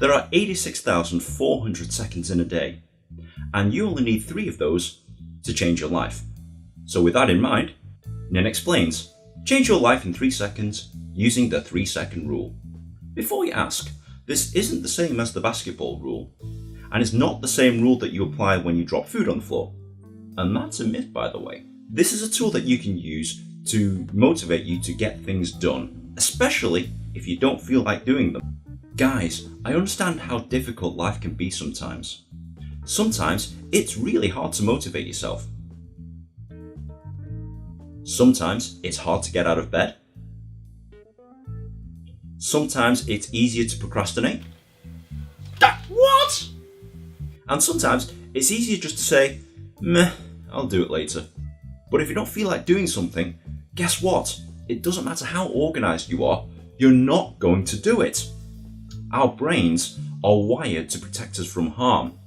There are 86,400 seconds in a day, and you only need 3 of those to change your life. So with that in mind, Ninh explains, change your life in 3 seconds using the 3-second rule. Before you ask, this isn't the same as the basketball rule, and it's not the same rule that you apply when you drop food on the floor. And that's a myth, by the way. This is a tool that you can use to motivate you to get things done, especially if you don't feel like doing them. Guys, I understand how difficult life can be sometimes. Sometimes it's really hard to motivate yourself. Sometimes it's hard to get out of bed. Sometimes it's easier to procrastinate. What? And sometimes it's easier just to say, meh, I'll do it later. But if you don't feel like doing something, guess what? It doesn't matter how organized you are, you're not going to do it. Our brains are wired to protect us from harm.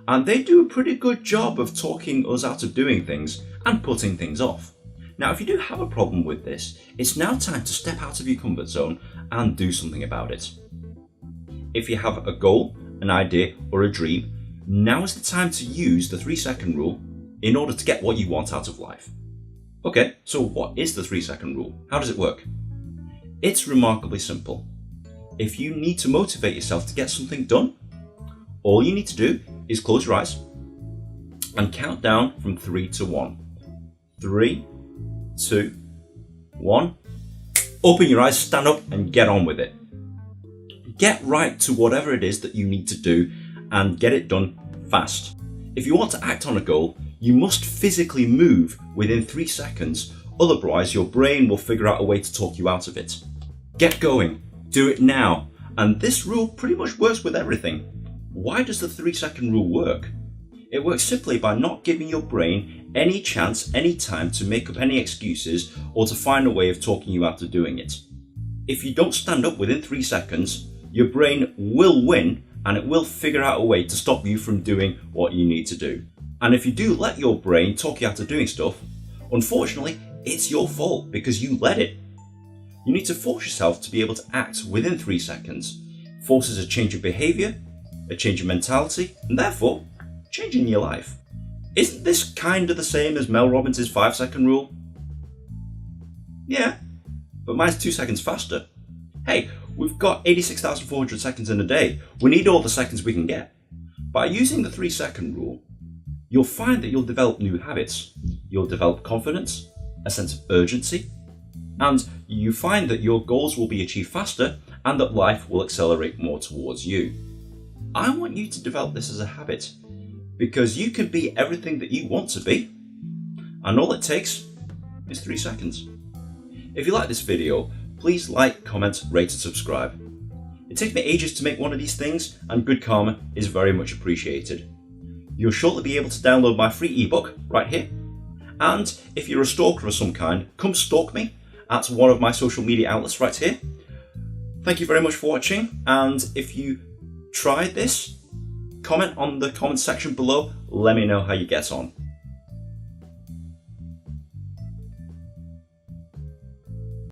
And they do a pretty good job of talking us out of doing things and putting things off. Now, if you do have a problem with this, it's now time to step out of your comfort zone and do something about it. If you have a goal, an idea, or a dream, now is the time to use the 3-second rule in order to get what you want out of life. Okay, so what is the 3-second rule? How does it work? It's remarkably simple. If you need to motivate yourself to get something done, all you need to do is close your eyes and count down from 3 to 1. 3, 2, 1. Open your eyes, stand up, and get on with it. Get right to whatever it is that you need to do and get it done fast. If you want to act on a goal, you must physically move within 3 seconds, otherwise your brain will figure out a way to talk you out of it. Get going, do it now, and this rule pretty much works with everything. Why does the 3-second rule work? It works simply by not giving your brain any chance, any time to make up any excuses or to find a way of talking you out of doing it. If you don't stand up within 3 seconds, your brain will win and it will figure out a way to stop you from doing what you need to do. And if you do let your brain talk you out of doing stuff, unfortunately, it's your fault because you let it. You need to force yourself to be able to act within 3 seconds. Forces a change of behavior, a change of mentality, and therefore, changing your life. Isn't this kind of the same as Mel Robbins' 5-second rule? Yeah, but mine's 2 seconds faster. Hey, we've got 86,400 seconds in a day. We need all the seconds we can get. By using the 3-second rule, you'll find that you'll develop new habits. You'll develop confidence, a sense of urgency, and you find that your goals will be achieved faster and that life will accelerate more towards you. I want you to develop this as a habit because you can be everything that you want to be, and all it takes is 3 seconds. If you like this video, please like, comment, rate and subscribe. It takes me ages to make one of these things and good karma is very much appreciated. You'll shortly be able to download my free ebook right here. And if you're a stalker of some kind, come stalk me at one of my social media outlets right here. Thank you very much for watching, and if you tried this, comment on the comment section below, let me know how you get on.